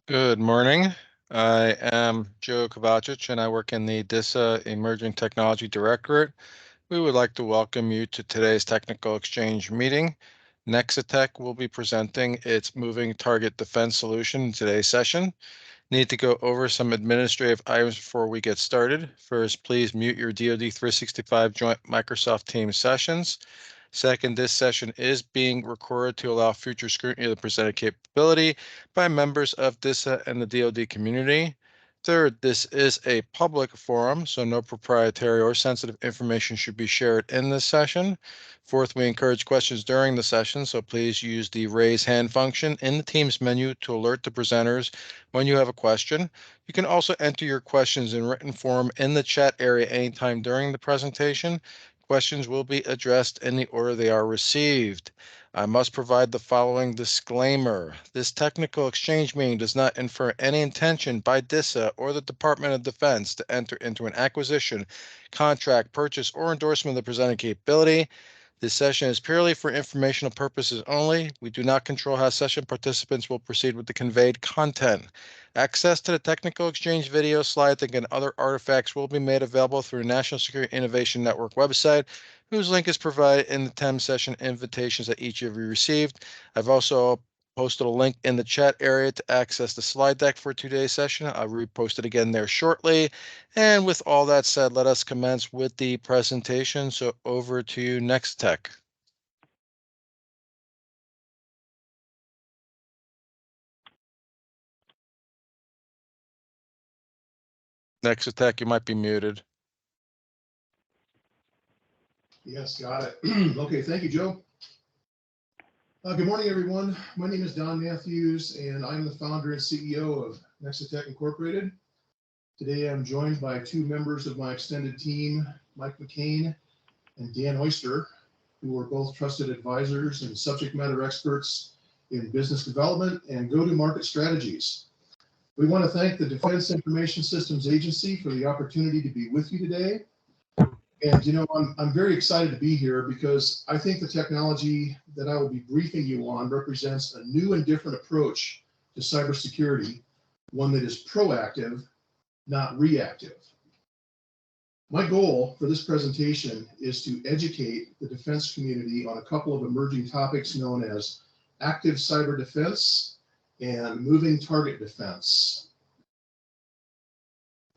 Good morning. I am Joe Kovacic and I work in the DISA Emerging Technology Directorate. We would like to welcome you to today's technical exchange meeting. NexiTech will be presenting its moving target defense solution in today's session. Need to go over some administrative items before we get started. First, please mute your DoD 365 joint Microsoft Teams sessions. Second, this session is being recorded to allow future scrutiny of the presented capability by members of DISA and the DoD community. Third, this is a public forum, so no proprietary or sensitive information should be shared in this session. Fourth, we encourage questions during the session, so please use the raise hand function in the Teams menu to alert the presenters when you have a question. You can also enter your questions in written form in the chat area anytime during the presentation. Questions will be addressed in the order they are received. I must provide the following disclaimer. This technical exchange meeting does not infer any intention by DISA or the Department of Defense to enter into an acquisition, contract, purchase, or endorsement of the presented capability. This session is purely for informational purposes only. We do not control how session participants will proceed with the conveyed content. Access to the technical exchange video, slide deck, and other artifacts will be made available through the National Security Innovation Network website, whose link is provided in the TEM session invitations that each of you received. I've also posted a link in the chat area to access the slide deck for today's session. I'll repost it again there shortly. And with all that said, let us commence with the presentation. So over to you, NexiTech. NexiTech, you might be muted. Yes, got it. Okay, thank you, Joe. Good morning, everyone. My name is Don Matthews, and I'm the founder and CEO of NexiTech Incorporated. Today, I'm joined by two members of my extended team, Mike McCain and Dan Oyster, who are both trusted advisors and subject matter experts in business development and go-to-market strategies. We want to thank the Defense Information Systems Agency for the opportunity to be with you today. And, you know, I'm very excited to be here because I think the technology that I will be briefing you on represents a new and different approach to cybersecurity, one that is proactive, not reactive. My goal for this presentation is to educate the defense community on a couple of emerging topics known as active cyber defense and moving target defense.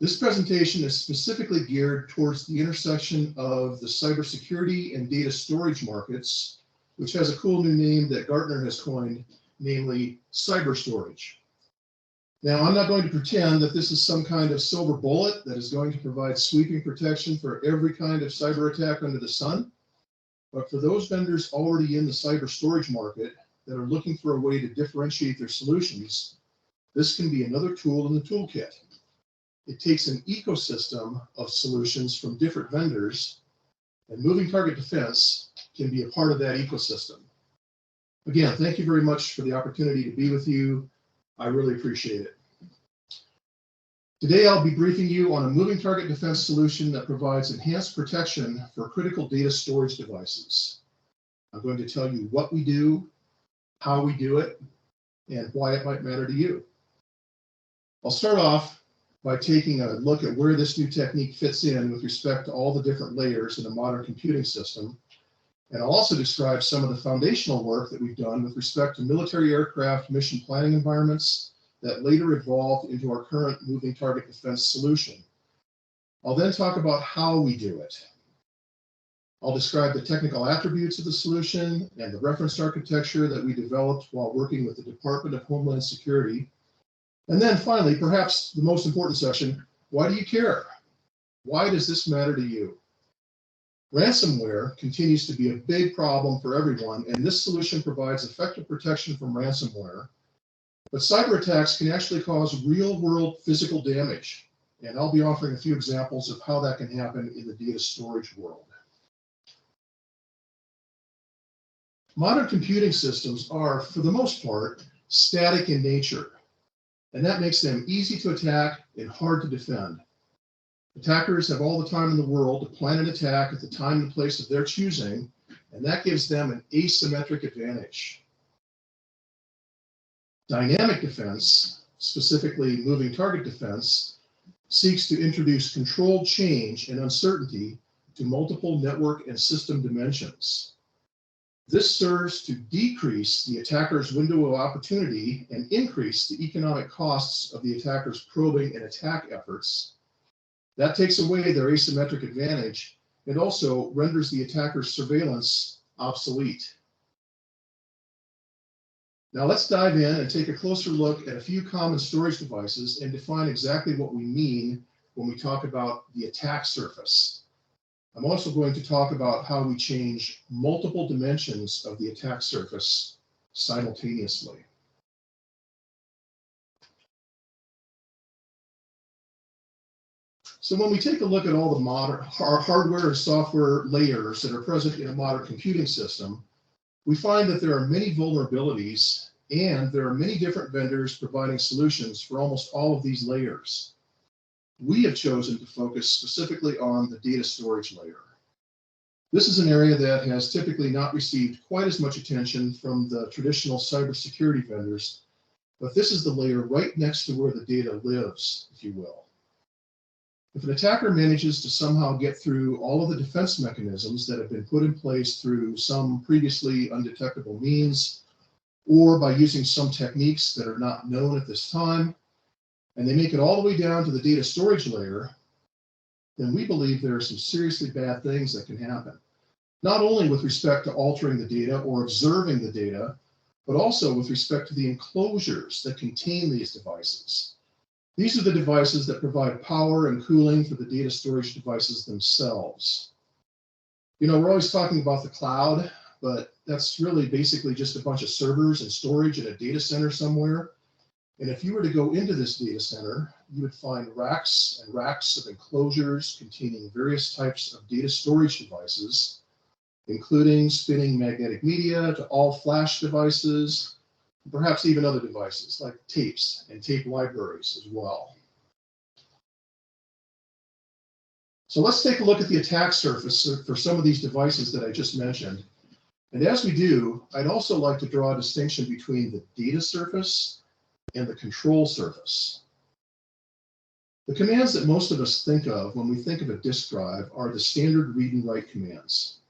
This presentation is specifically geared towards the intersection of the cybersecurity and data storage markets, which has a cool new name that Gartner has coined, namely cyber storage. Now, I'm not going to pretend that this is some kind of silver bullet that is going to provide sweeping protection for every kind of cyber attack under the sun. But for those vendors already in the cyber storage market that are looking for a way to differentiate their solutions, this can be another tool in the toolkit. It takes an ecosystem of solutions from different vendors, and moving target defense can be a part of that ecosystem. Again, thank you very much for the opportunity to be with you. I really appreciate it. Today, I'll be briefing you on a moving target defense solution that provides enhanced protection for critical data storage devices. I'm going to tell you what we do, how we do it, and why it might matter to you. I'll start off by taking a look at where this new technique fits in with respect to all the different layers in a modern computing system. And I'll also describe some of the foundational work that we've done with respect to military aircraft mission planning environments that later evolved into our current moving target defense solution. I'll then talk about how we do it. I'll describe the technical attributes of the solution and the reference architecture that we developed while working with the Department of Homeland Security. And then finally, perhaps the most important section, why do you care? Why does this matter to you? Ransomware continues to be a big problem for everyone, and this solution provides effective protection from ransomware. But cyber attacks can actually cause real-world physical damage, and I'll be offering a few examples of how that can happen in the data storage world. Modern computing systems are, for the most part, static in nature, and that makes them easy to attack and hard to defend. Attackers have all the time in the world to plan an attack at the time and place of their choosing, and that gives them an asymmetric advantage. Dynamic defense, specifically moving target defense, seeks to introduce controlled change and uncertainty to multiple network and system dimensions. This serves to decrease the attacker's window of opportunity and increase the economic costs of the attacker's probing and attack efforts. That takes away their asymmetric advantage and also renders the attacker's surveillance obsolete. Now let's dive in and take a closer look at a few common storage devices and define exactly what we mean when we talk about the attack surface. I'm also going to talk about how we change multiple dimensions of the attack surface simultaneously. So when we take a look at all the modern hardware and software layers that are present in a modern computing system, we find that there are many vulnerabilities and there are many different vendors providing solutions for almost all of these layers. We have chosen to focus specifically on the data storage layer. This is an area that has typically not received quite as much attention from the traditional cybersecurity vendors, but this is the layer right next to where the data lives, if you will. If an attacker manages to somehow get through all of the defense mechanisms that have been put in place through some previously undetectable means, or by using some techniques that are not known at this time, and they make it all the way down to the data storage layer, then we believe there are some seriously bad things that can happen. Not only with respect to altering the data or observing the data, but also with respect to the enclosures that contain these devices. These are the devices that provide power and cooling for the data storage devices themselves. You know, we're always talking about the cloud, but that's really basically just a bunch of servers and storage in a data center somewhere. And if you were to go into this data center, you would find racks and racks of enclosures containing various types of data storage devices, including spinning magnetic media to all flash devices, perhaps even other devices like tapes and tape libraries as well. So let's take a look at the attack surface for some of these devices that I just mentioned. And as we do, I'd also like to draw a distinction between the data surface and the control surface. The commands that most of us think of when we think of a disk drive are the standard read and write commands.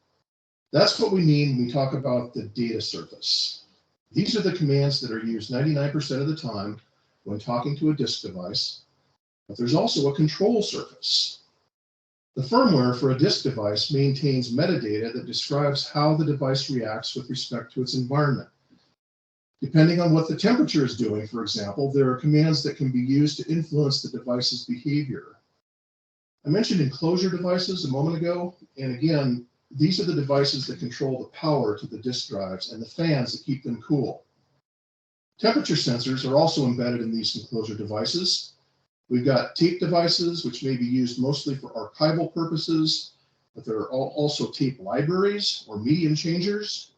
That's what we mean when we talk about the data surface. These are the commands that are used 99% of the time when talking to a disk device, but there's also a control surface. The firmware for a disk device maintains metadata that describes how the device reacts with respect to its environment. Depending on what the temperature is doing, for example, there are commands that can be used to influence the device's behavior. I mentioned enclosure devices a moment ago, and again, these are the devices that control the power to the disk drives and the fans that keep them cool. Temperature sensors are also embedded in these enclosure devices. We've got tape devices, which may be used mostly for archival purposes, but there are also tape libraries or medium changers.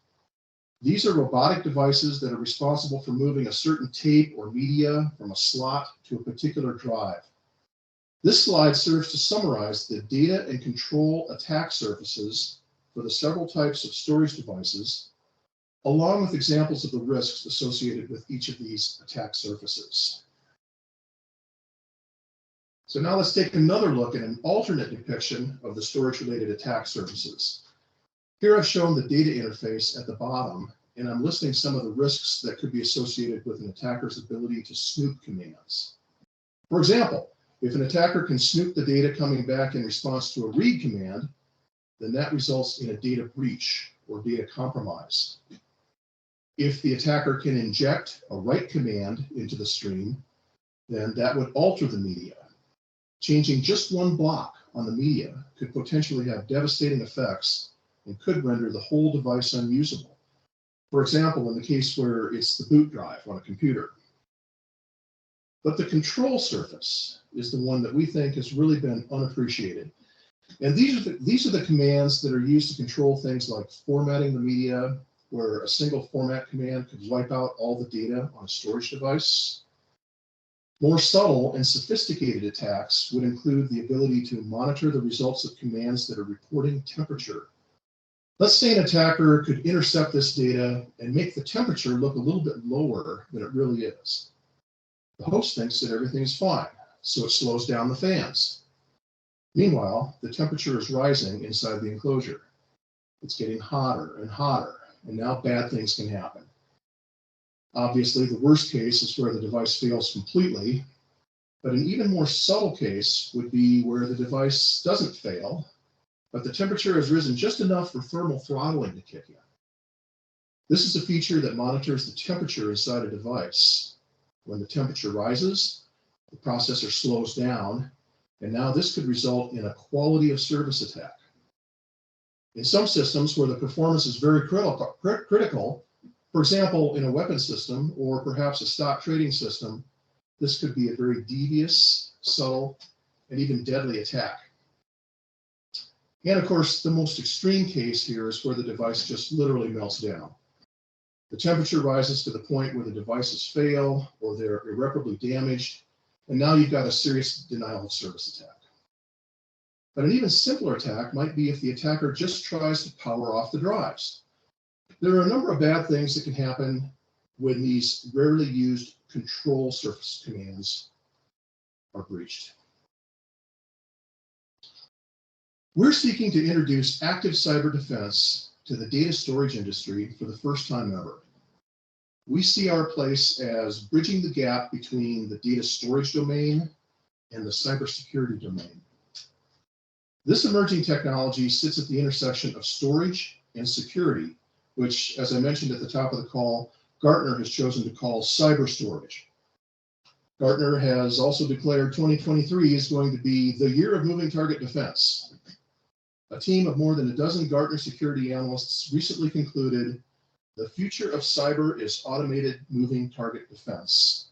These are robotic devices that are responsible for moving a certain tape or media from a slot to a particular drive. This slide serves to summarize the data and control attack surfaces for the several types of storage devices, along with examples of the risks associated with each of these attack surfaces. So now let's take another look at an alternate depiction of the storage-related attack surfaces. Here I've shown the data interface at the bottom, and I'm listing some of the risks that could be associated with an attacker's ability to snoop commands. For example, if an attacker can snoop the data coming back in response to a read command, then that results in a data breach or data compromise. If the attacker can inject a write command into the stream, then that would alter the media. Changing just one block on the media could potentially have devastating effects and could render the whole device unusable. For example, in the case where it's the boot drive on a computer. But the control surface is the one that we think has really been unappreciated. And these are the commands that are used to control things like formatting the media, where a single format command could wipe out all the data on a storage device. More subtle and sophisticated attacks would include the ability to monitor the results of commands that are reporting temperature. Let's say an attacker could intercept this data and make the temperature look a little bit lower than it really is. The host thinks that everything is fine, so it slows down the fans. Meanwhile, the temperature is rising inside the enclosure. It's getting hotter and hotter, and now bad things can happen. Obviously, the worst case is where the device fails completely, but an even more subtle case would be where the device doesn't fail, but the temperature has risen just enough for thermal throttling to kick in. This is a feature that monitors the temperature inside a device. When the temperature rises, the processor slows down, and now this could result in a quality of service attack. In some systems where the performance is very critical, for example, in a weapon system or perhaps a stock trading system, this could be a very devious, subtle, and even deadly attack. And of course, the most extreme case here is where the device just literally melts down. The temperature rises to the point where the devices fail or they're irreparably damaged, and now you've got a serious denial of service attack. But an even simpler attack might be if the attacker just tries to power off the drives. There are a number of bad things that can happen when these rarely used control surface commands are breached. We're seeking to introduce active cyber defense to the data storage industry for the first time ever. We see our place as bridging the gap between the data storage domain and the cybersecurity domain. This emerging technology sits at the intersection of storage and security, which, as I mentioned at the top of the call, Gartner has chosen to call cyber storage. Gartner has also declared 2023 is going to be the year of moving target defense. A team of more than a dozen Gartner security analysts recently concluded the future of cyber is automated moving target defense,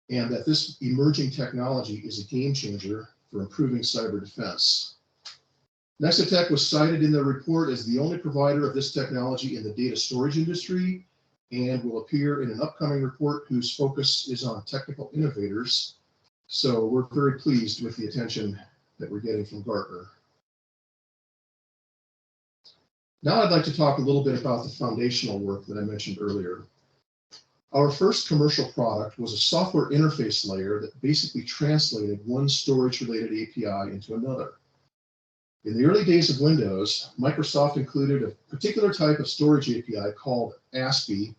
and that this emerging technology is a game changer for improving cyber defense. NexiTech was cited in their report as the only provider of this technology in the data storage industry and will appear in an upcoming report whose focus is on technical innovators. So we're very pleased with the attention that we're getting from Gartner. Now I'd like to talk a little bit about the foundational work that I mentioned earlier. Our first commercial product was a software interface layer that basically translated one storage-related API into another. In the early days of Windows, Microsoft included a particular type of storage API called ASCII,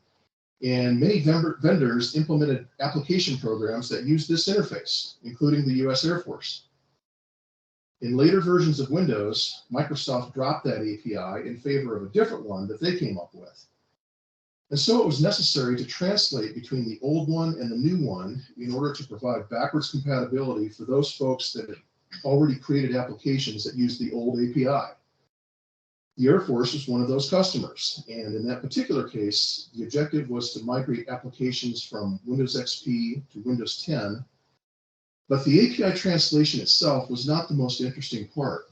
and many vendors implemented application programs that used this interface, including the US Air Force. In later versions of Windows, Microsoft dropped that API in favor of a different one that they came up with. And so it was necessary to translate between the old one and the new one in order to provide backwards compatibility for those folks that had already created applications that used the old API. The Air Force was one of those customers, and in that particular case, the objective was to migrate applications from Windows XP to Windows 10, but the API translation itself was not the most interesting part.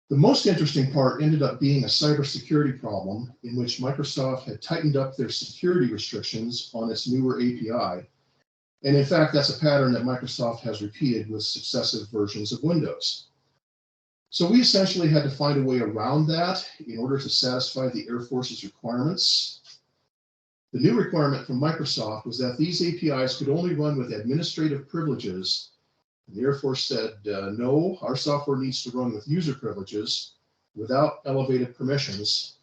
The most interesting part ended up being a cybersecurity problem in which Microsoft had tightened up their security restrictions on its newer API. And in fact, that's a pattern that Microsoft has repeated with successive versions of Windows. So we essentially had to find a way around that in order to satisfy the Air Force's requirements. The new requirement from Microsoft was that these APIs could only run with administrative privileges. And the Air Force said, no, our software needs to run with user privileges without elevated permissions.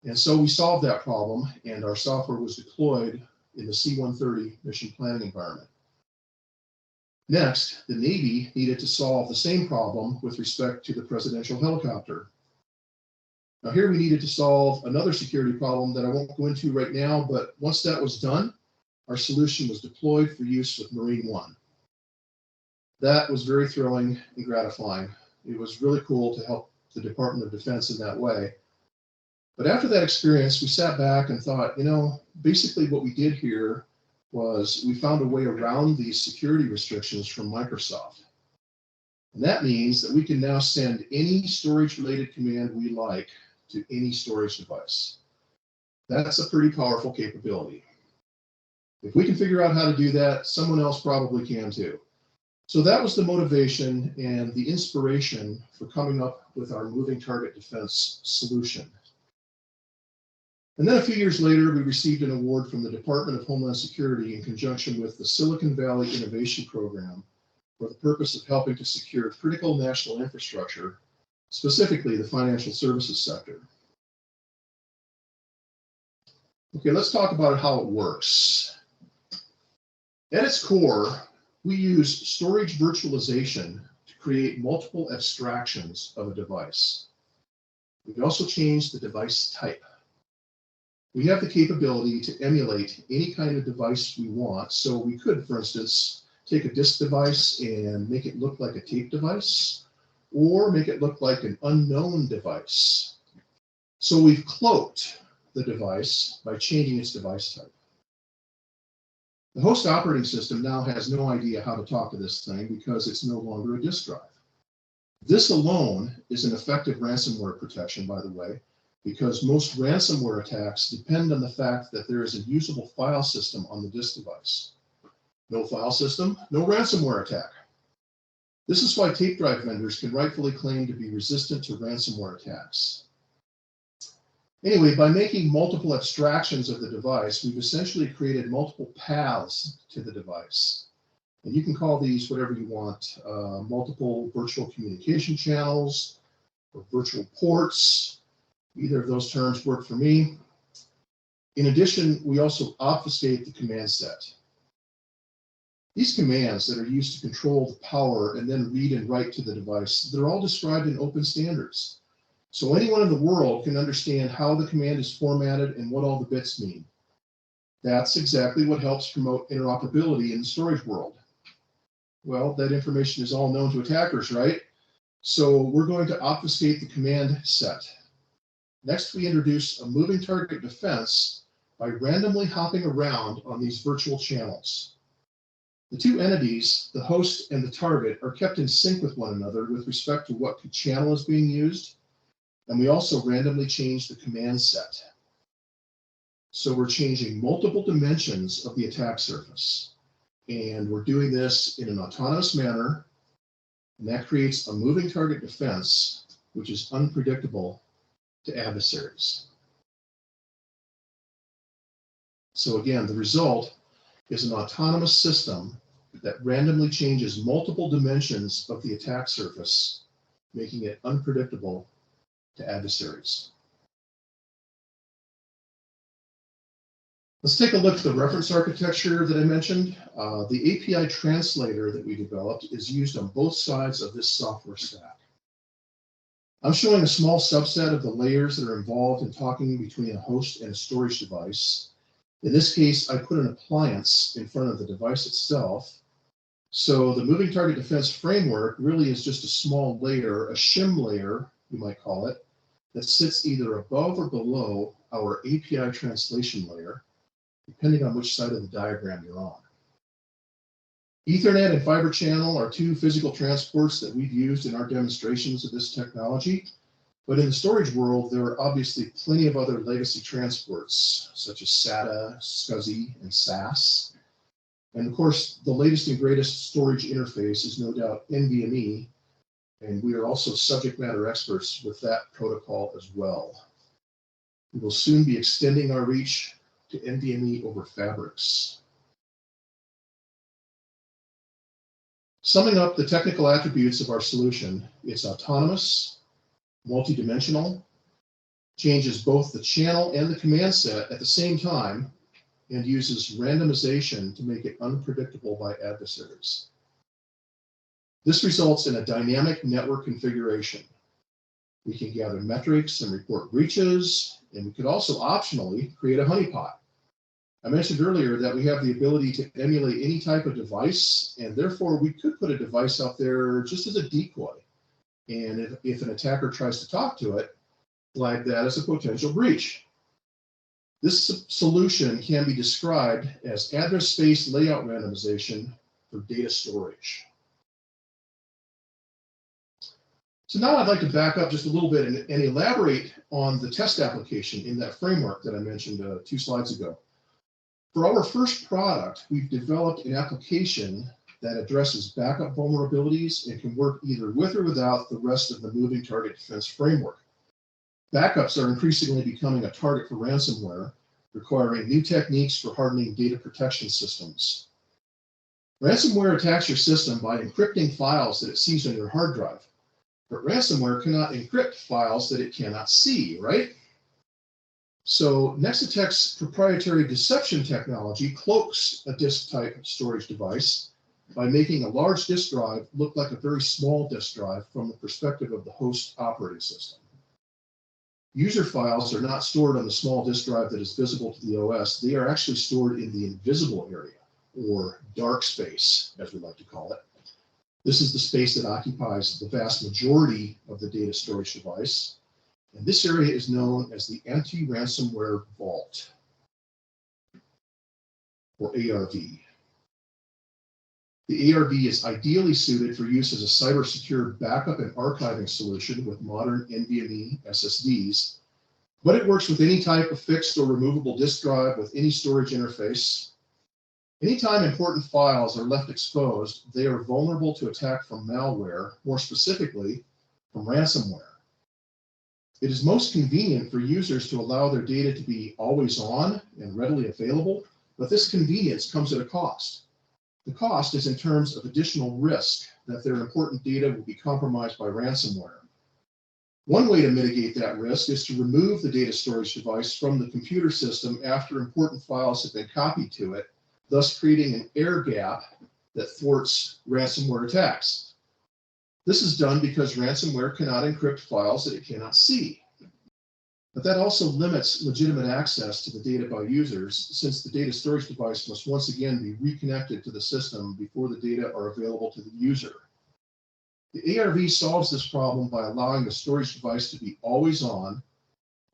And so we solved that problem, and our software was deployed in the C-130 mission planning environment. Next, the Navy needed to solve the same problem with respect to the presidential helicopter. Now here we needed to solve another security problem that I won't go into right now, but once that was done, our solution was deployed for use with Marine One. That was very thrilling and gratifying. It was really cool to help the Department of Defense in that way. But after that experience, we sat back and thought, basically what we did here was we found a way around these security restrictions from Microsoft. And that means that we can now send any storage-related command we like to any storage device. That's a pretty powerful capability. If we can figure out how to do that, someone else probably can too. So that was the motivation and the inspiration for coming up with our moving target defense solution. And then a few years later, we received an award from the Department of Homeland Security in conjunction with the Silicon Valley Innovation Program for the purpose of helping to secure critical national infrastructure, specifically the financial services sector. Okay, let's talk about how it works. At its core, we use storage virtualization to create multiple abstractions of a device. We've also changed the device type. We have the capability to emulate any kind of device we want. So we could, for instance, take a disk device and make it look like a tape device, or make it look like an unknown device. So we've cloaked the device by changing its device type. The host operating system now has no idea how to talk to this thing because it's no longer a disk drive. This alone is an effective ransomware protection, by the way, because most ransomware attacks depend on the fact that there is a usable file system on the disk device. No file system, no ransomware attack. This is why tape drive vendors can rightfully claim to be resistant to ransomware attacks. Anyway, by making multiple abstractions of the device, we've essentially created multiple paths to the device. And you can call these whatever you want, multiple virtual communication channels or virtual ports. Either of those terms work for me. In addition, we also obfuscate the command set. These commands that are used to control the power and then read and write to the device, they're all described in open standards. So anyone in the world can understand how the command is formatted and what all the bits mean. That's exactly what helps promote interoperability in the storage world. Well, that information is all known to attackers, right? So we're going to obfuscate the command set. Next, we introduce a moving target defense by randomly hopping around on these virtual channels. The two entities, the host and the target, are kept in sync with one another with respect to what channel is being used. And we also randomly change the command set. So we're changing multiple dimensions of the attack surface. And we're doing this in an autonomous manner. And that creates a moving target defense, which is unpredictable to adversaries. So again, the result is an autonomous system that randomly changes multiple dimensions of the attack surface, making it unpredictable to adversaries. Let's take a look at the reference architecture that I mentioned. The API translator that we developed is used on both sides of this software stack. I'm showing a small subset of the layers that are involved in talking between a host and a storage device. In this case, I put an appliance in front of the device itself. So the moving target defense framework really is just a small layer, a shim layer, you might call it, that sits either above or below our API translation layer, depending on which side of the diagram you're on. Ethernet and fiber channel are two physical transports that we've used in our demonstrations of this technology. But in the storage world, there are obviously plenty of other legacy transports, such as SATA, SCSI, and SAS. And of course, the latest and greatest storage interface is no doubt NVMe, and we are also subject matter experts with that protocol as well. We will soon be extending our reach to NVMe over fabrics. Summing up the technical attributes of our solution, it's autonomous, multidimensional, changes both the channel and the command set at the same time, and uses randomization to make it unpredictable by adversaries. This results in a dynamic network configuration. We can gather metrics and report breaches, and we could also optionally create a honeypot. I mentioned earlier that we have the ability to emulate any type of device, and therefore we could put a device out there just as a decoy. And if an attacker tries to talk to it, flag that as a potential breach. This solution can be described as address space layout randomization for data storage. So now I'd like to back up just a little bit and elaborate on the test application in that framework that I mentioned 2 slides ago. For our first product, we've developed an application that addresses backup vulnerabilities and can work either with or without the rest of the moving target defense framework. Backups are increasingly becoming a target for ransomware, requiring new techniques for hardening data protection systems. Ransomware attacks your system by encrypting files that it sees on your hard drive, but ransomware cannot encrypt files that it cannot see, right? So NexiTech's proprietary deception technology cloaks a disk-type storage device by making a large disk drive look like a very small disk drive from the perspective of the host operating system. User files are not stored on the small disk drive that is visible to the OS. They are actually stored in the invisible area, or dark space, as we like to call it. This is the space that occupies the vast majority of the data storage device. And this area is known as the anti-ransomware vault, or ARV. The ARV is ideally suited for use as a cyber-secure backup and archiving solution with modern NVMe SSDs, but it works with any type of fixed or removable disk drive with any storage interface. Anytime important files are left exposed, they are vulnerable to attack from malware, more specifically, from ransomware. It is most convenient for users to allow their data to be always on and readily available, but this convenience comes at a cost. The cost is in terms of additional risk that their important data will be compromised by ransomware. One way to mitigate that risk is to remove the data storage device from the computer system after important files have been copied to it, thus creating an air gap that thwarts ransomware attacks. This is done because ransomware cannot encrypt files that it cannot see. But that also limits legitimate access to the data by users, since the data storage device must once again be reconnected to the system before the data are available to the user. The ARV solves this problem by allowing the storage device to be always on,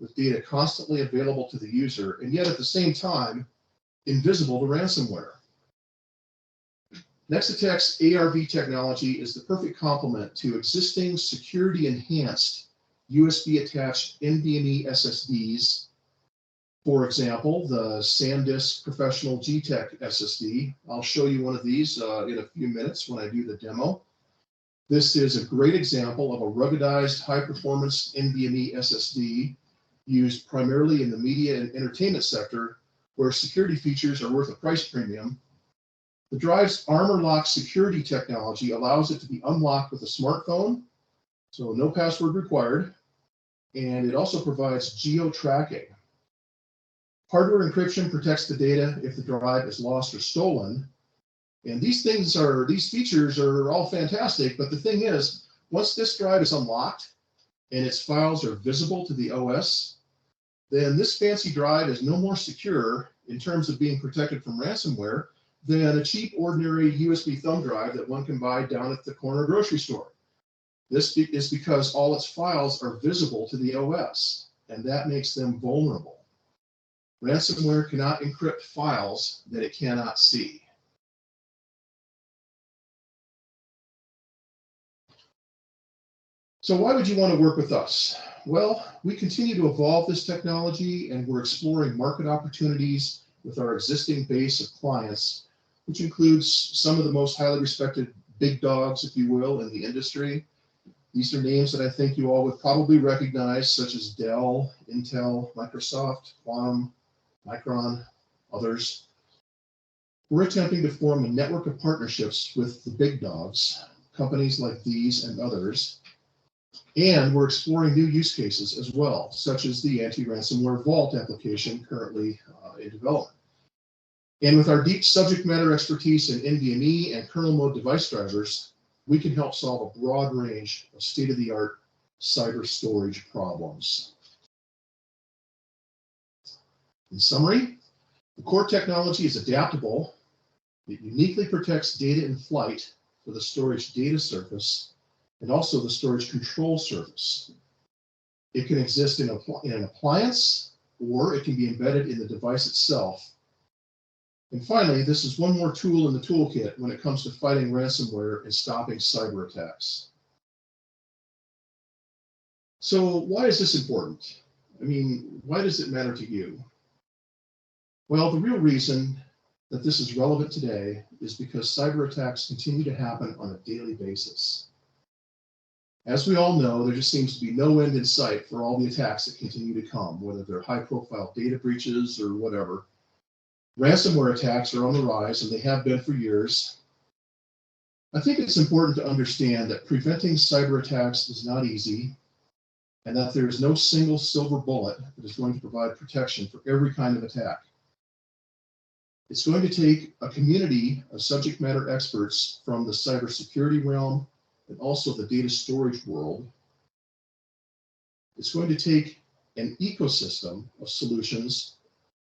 with data constantly available to the user, and yet at the same time, invisible to ransomware. NexiTech's ARV technology is the perfect complement to existing security-enhanced USB-attached NVMe SSDs. For example, the SanDisk Professional G-Tech SSD. I'll show you one of these in a few minutes when I do the demo. This is a great example of a ruggedized high-performance NVMe SSD used primarily in the media and entertainment sector, where security features are worth a price premium. The drive's Armor Lock security technology allows it to be unlocked with a smartphone, so no password required, and it also provides geo-tracking. Hardware encryption protects the data if the drive is lost or stolen. And these features are all fantastic, but the thing is, once this drive is unlocked and its files are visible to the OS, then this fancy drive is no more secure in terms of being protected from ransomware than a cheap ordinary USB thumb drive that one can buy down at the corner grocery store. This is because all its files are visible to the OS, and that makes them vulnerable. Ransomware cannot encrypt files that it cannot see. So why would you want to work with us? Well, we continue to evolve this technology, and we're exploring market opportunities with our existing base of clients, which includes some of the most highly respected big dogs, if you will, in the industry. These are names that I think you all would probably recognize, such as Dell, Intel, Microsoft, Quantum, Micron, others. We're attempting to form a network of partnerships with the big dogs, companies like these and others. And we're exploring new use cases as well, such as the anti-ransomware vault application currently in development. And with our deep subject matter expertise in NVMe and kernel mode device drivers, we can help solve a broad range of state-of-the-art cyber storage problems. In summary, the core technology is adaptable. It uniquely protects data in flight for the storage data surface and also the storage control surface. It can exist in an appliance, or it can be embedded in the device itself. And finally, this is one more tool in the toolkit when it comes to fighting ransomware and stopping cyber attacks. So why is this important? I mean, why does it matter to you? Well, the real reason that this is relevant today is because cyber attacks continue to happen on a daily basis. As we all know, there just seems to be no end in sight for all the attacks that continue to come, whether they're high-profile data breaches or whatever. Ransomware attacks are on the rise, and they have been for years. I think it's important to understand that preventing cyber attacks is not easy, and that there is no single silver bullet that is going to provide protection for every kind of attack. It's going to take a community of subject matter experts from the cybersecurity realm and also the data storage world. It's going to take an ecosystem of solutions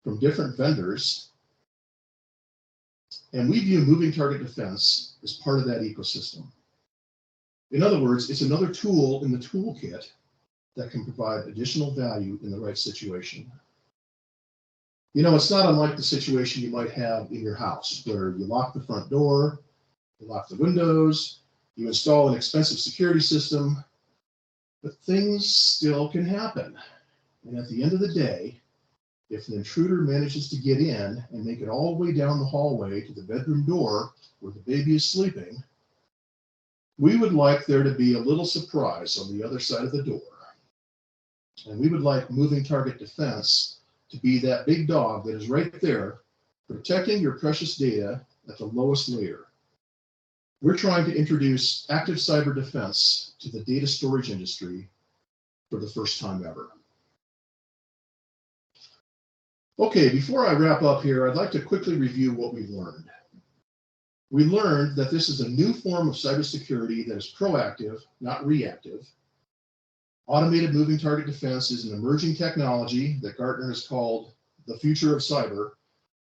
from different vendors, and we view moving target defense as part of that ecosystem. In other words, it's another tool in the toolkit that can provide additional value in the right situation. You know, it's not unlike the situation you might have in your house where you lock the front door, you lock the windows, you install an expensive security system, but things still can happen. And at the end of the day, if an intruder manages to get in and make it all the way down the hallway to the bedroom door where the baby is sleeping, we would like there to be a little surprise on the other side of the door. And we would like moving target defense to be that big dog that is right there, protecting your precious data at the lowest layer. We're trying to introduce active cyber defense to the data storage industry for the first time ever. Okay, before I wrap up here, I'd like to quickly review what we've learned. We learned that this is a new form of cybersecurity that is proactive, not reactive. Automated moving target defense is an emerging technology that Gartner has called the future of cyber.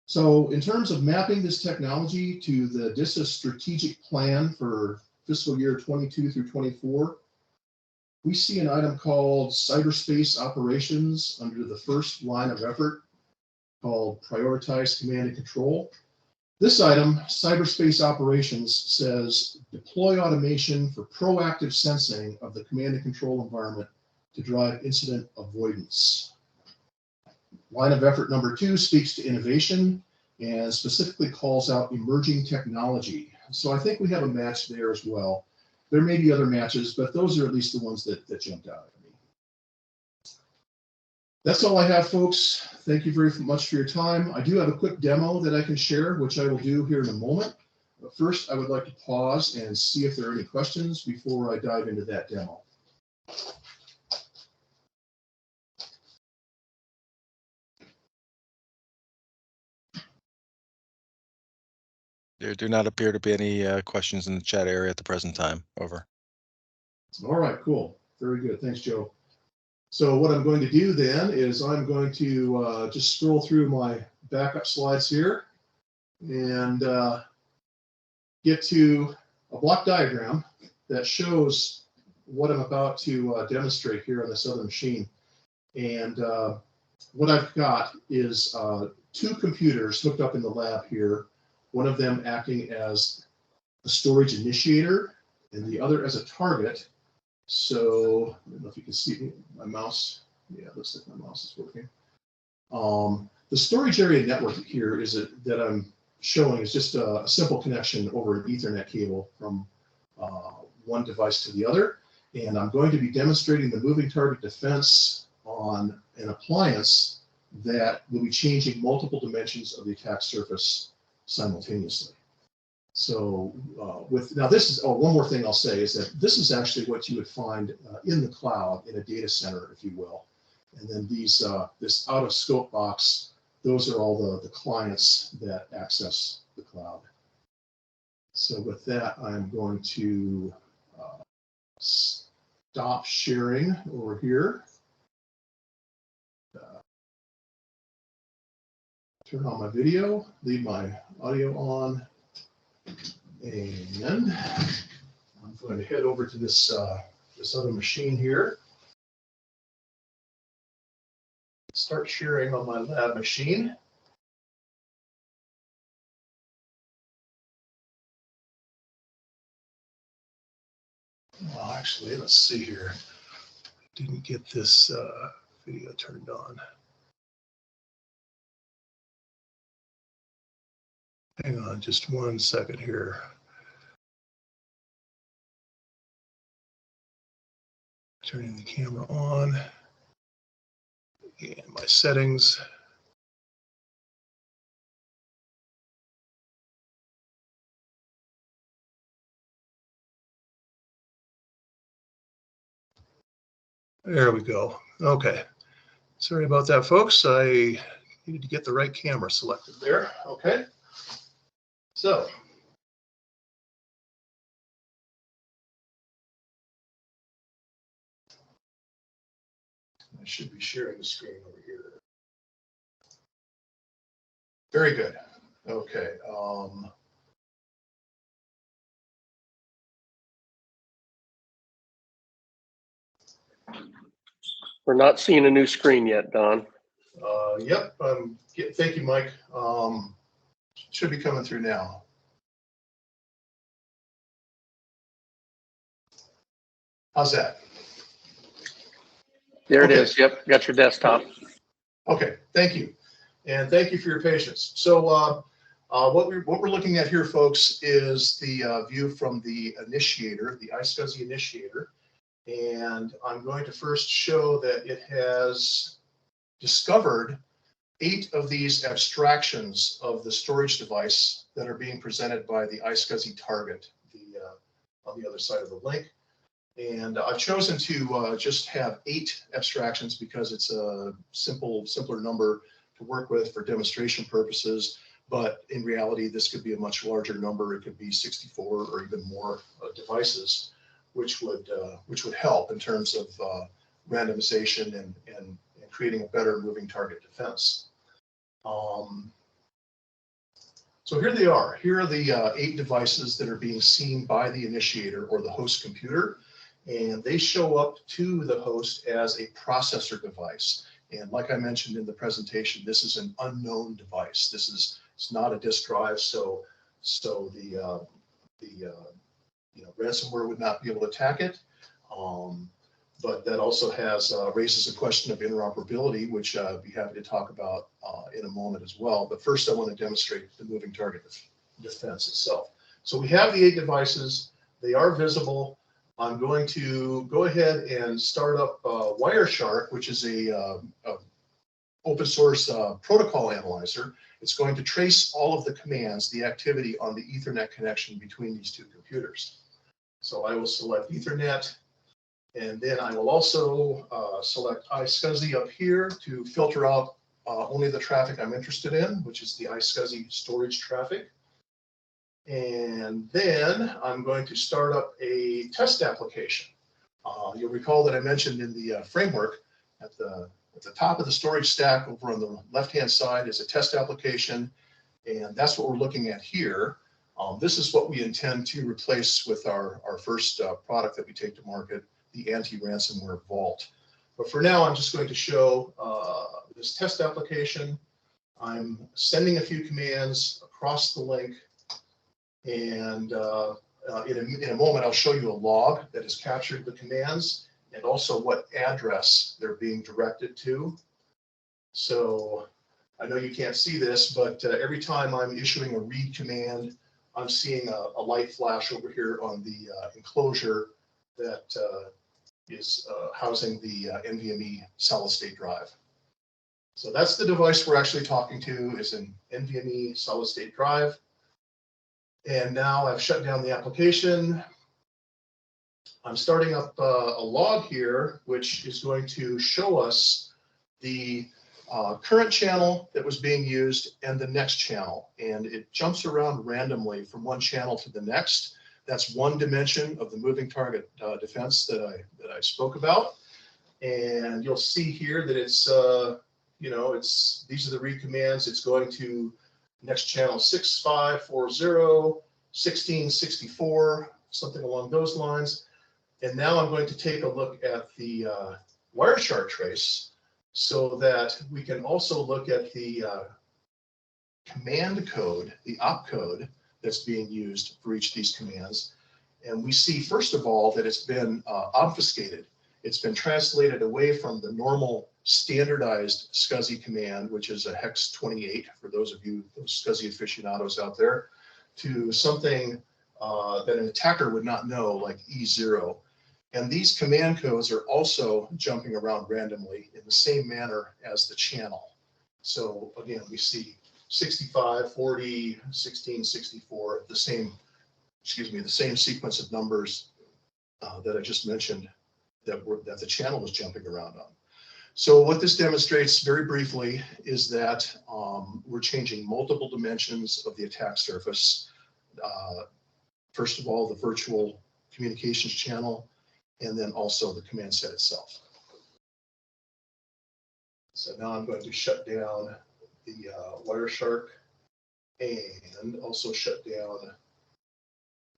So in terms of mapping this technology to the DISA strategic plan for fiscal year 22 through 24, we see an item called cyberspace operations under the first line of effort called prioritize command and control. This item, cyberspace operations, says deploy automation for proactive sensing of the command and control environment to drive incident avoidance. Line of effort number 2 speaks to innovation and specifically calls out emerging technology. So I think we have a match there as well. There may be other matches, but those are at least the ones that jumped out at me. That's all I have, folks. Thank you very much for your time. I do have a quick demo that I can share, which I will do here in a moment. But first, I would like to pause and see if there are any questions before I dive into that demo. There do not appear to be any questions in the chat area at the present time. Over. All right, cool. Very good. Thanks, Joe. So what I'm going to do then is I'm going to just scroll through my backup slides here and get to a block diagram that shows what I'm about to demonstrate here on this other machine. And what I've got is 2 computers hooked up in the lab here, one of them acting as a storage initiator and the other as a target. So I don't know if you can see my mouse. Yeah, it looks like my mouse is working. The storage area network here that I'm showing is just a simple connection over an Ethernet cable from one device to the other. And I'm going to be demonstrating the moving target defense on an appliance that will be changing multiple dimensions of the attack surface simultaneously. So now this is, one more thing I'll say is that this is actually what you would find in the cloud in a data center, if you will. And then these, this out of scope box, those are all the clients that access the cloud. So with that, I'm going to stop sharing over here. Turn on my video, leave my audio on. And I'm going to head over to this this other machine here. Start sharing on my lab machine. Well, actually, let's see here. Didn't get this video turned on. Hang on just 1 second here. Turning the camera on. And my settings. There we go. Okay. Sorry about that, folks. I needed to get the right camera selected there. Okay. So I should be sharing the screen over here. Very good. Okay. We're not seeing a new screen yet, Don. Yep. Thank you, Mike. Should be coming through now. How's that? There it Okay. is. Yep, got your desktop. Okay. Thank you, and thank you for your patience. So what we're looking at here, folks, is the view from the initiator, the iSCSI initiator, and I'm going to first show that it has discovered 8 of these abstractions of the storage device that are being presented by the iSCSI target, on the other side of the link. And I've chosen to just have 8 abstractions because it's a simpler number to work with for demonstration purposes. But in reality, this could be a much larger number. It could be 64 or even more devices, which would help in terms of randomization and creating a better moving target defense. So here they are. Here are the 8 devices that are being seen by the initiator or the host computer. And they show up to the host as a processor device. And like I mentioned in the presentation, this is an unknown device. It's not a disk drive, so the ransomware would not be able to attack it. But that also raises a question of interoperability, which I'd be happy to talk about in a moment as well. But first, I want to demonstrate the moving target defense itself. So we have the 8 devices. They are visible. I'm going to go ahead and start up Wireshark, which is a open source protocol analyzer. It's going to trace all of the commands, the activity on the Ethernet connection between these 2 computers. So I will select Ethernet, and then I will also select iSCSI up here to filter out only the traffic I'm interested in, which is the iSCSI storage traffic. And then I'm going to start up a test application. You'll recall that I mentioned in the framework at the top of the storage stack over on the left-hand side is a test application, and that's what we're looking at here. This is what we intend to replace with our first product that we take to market, the anti-ransomware vault. But for now, I'm just going to show this test application. I'm sending a few commands across the link. And in a moment, I'll show you a log that has captured the commands and also what address they're being directed to. So I know you can't see this, but every time I'm issuing a read command, I'm seeing a light flash over here on the enclosure that is housing the NVMe solid state drive. So that's the device we're actually talking to, is an NVMe solid state drive. And now I've shut down the application. I'm starting up a log here, which is going to show us the current channel that was being used and the next channel. And it jumps around randomly from one channel to the next. That's one dimension of the moving target defense that I spoke about. And you'll see here that it's, these are the read commands. It's going to next channel 6540, 1664, something along those lines. And now I'm going to take a look at the Wireshark trace so that we can also look at the command code, the opcode that's being used for each of these commands. And we see, first of all, that it's been obfuscated. It's been translated away from the normal standardized SCSI command, which is a hex 28 for those of you, those SCSI aficionados out there, to something that an attacker would not know, like E0. And these command codes are also jumping around randomly in the same manner as the channel. So again, we see 65, 40, 16, 64, the same sequence of numbers that I just mentioned that the channel was jumping around on. So what this demonstrates very briefly is that we're changing multiple dimensions of the attack surface. First of all, the virtual communications channel, and then also the command set itself. So now I'm going to shut down the Wireshark and also shut down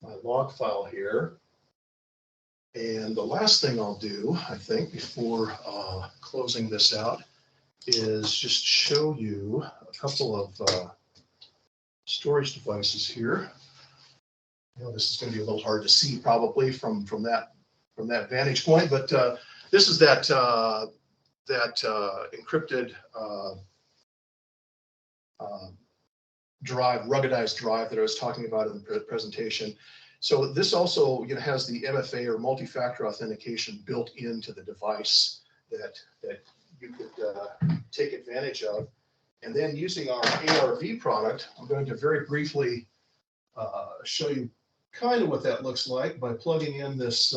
my log file here. And the last thing I'll do, I think, before closing this out is just show you a couple of storage devices here. You know, this is going to be a little hard to see probably from that vantage point, but this is that encrypted drive, ruggedized drive that I was talking about in the presentation. So this also, you know, has the MFA or multi-factor authentication built into the device that you could take advantage of. And then using our ARV product, I'm going to very briefly show you kind of what that looks like by plugging in this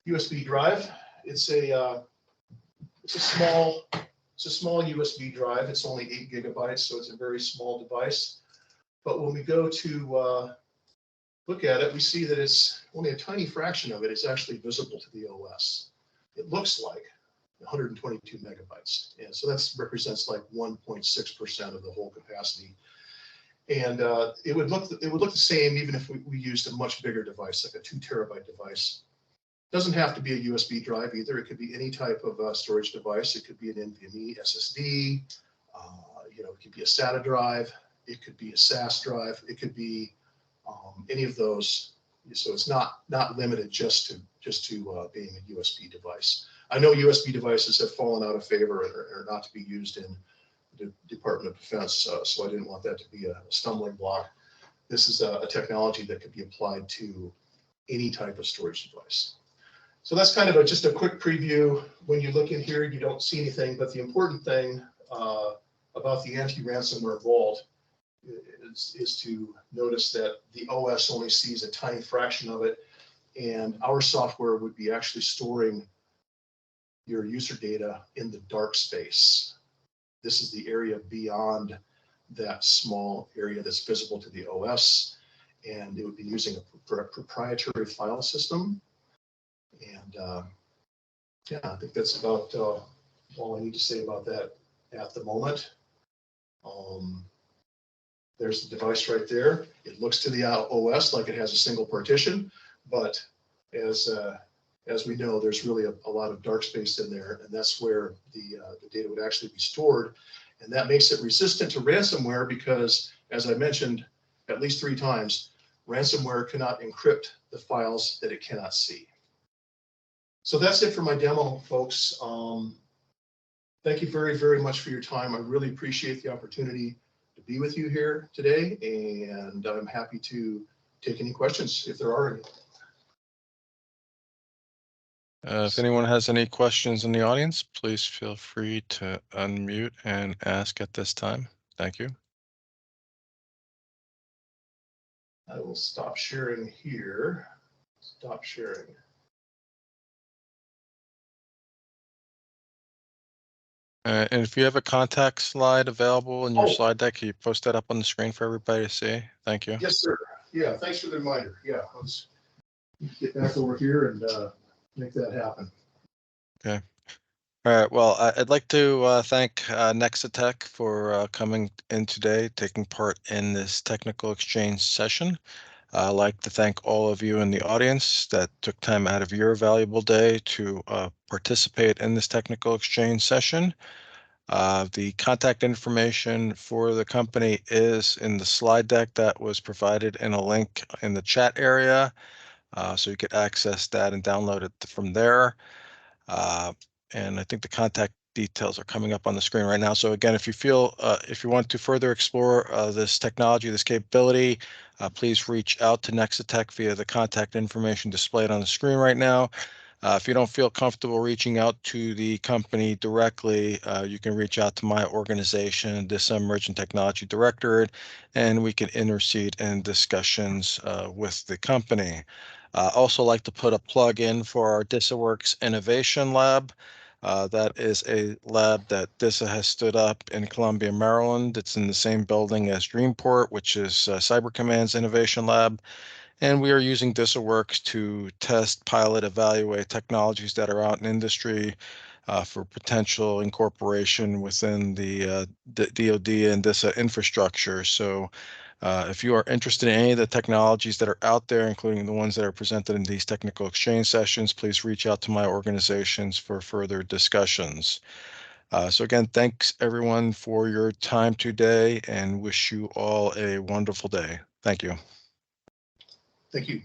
USB drive. It's a small USB drive. It's only 8 gigabytes, so it's a very small device. But when we go to look at it, we see that it's only a tiny fraction of it is actually visible to the OS. It looks like 122 megabytes, and so that represents like 1.6% of the whole capacity. And it would look the same even if we used a much bigger device, like a 2 terabyte device. Doesn't have to be a USB drive either. It could be any type of storage device. It could be an NVMe SSD. You know, it could be a SATA drive. It could be a SAS drive. It could be any of those. So it's not limited just to being a USB device. I know USB devices have fallen out of favor and are not to be used in the Department of Defense, so I didn't want that to be a stumbling block. This is a technology that could be applied to any type of storage device. So that's kind of just a quick preview. When you look in here, you don't see anything, but the important thing about the anti-ransomware vault is to notice that the OS only sees a tiny fraction of it, and our software would be actually storing your user data in the dark space. This is the area beyond that small area that's visible to the OS, and it would be using a proprietary file system. And yeah, I think that's about all I need to say about that at the moment. There's the device right there. It looks to the OS like it has a single partition, but as we know, there's really a lot of dark space in there, and that's where the data would actually be stored. And that makes it resistant to ransomware because, as I mentioned at least 3 times, ransomware cannot encrypt the files that it cannot see. So that's it for my demo, folks. Thank you very, very much for your time. I really appreciate the opportunity to be with you here today, and I'm happy to take any questions if there are any. If anyone has any questions in the audience, please feel free to unmute and ask at this time. Thank you. I will stop sharing here. Stop sharing. And if you have a contact slide available in your Oh. slide deck, can you post that up on the screen for everybody to see? Thank you. Yes, sir. Yeah, thanks for the reminder. Yeah, let's get back over here and make that happen. Okay. All right. Well, I'd like to thank NexiTech for coming in today, taking part in this technical exchange session. I'd like to thank all of you in the audience that took time out of your valuable day to participate in this technical exchange session. The contact information for the company is in the slide deck that was provided in a link in the chat area. So you could access that and download it from there. And I think the contact details are coming up on the screen right now. So again, if you want to further explore this technology, this capability, please reach out to NexiTech via the contact information displayed on the screen right now. If you don't feel comfortable reaching out to the company directly, you can reach out to my organization, DISA Emerging Technology Directorate, and we can intercede in discussions with the company. Also like to put a plug in for our DISA Works Innovation Lab. That is a lab that DISA has stood up in Columbia, Maryland. It's in the same building as Dreamport, which is Cyber Command's Innovation Lab. And we are using DISAWorks to test, pilot, evaluate technologies that are out in industry for potential incorporation within the DoD and DISA infrastructure. So if you are interested in any of the technologies that are out there, including the ones that are presented in these technical exchange sessions, please reach out to my organizations for further discussions. So again, thanks everyone for your time today and wish you all a wonderful day. Thank you. Thank you.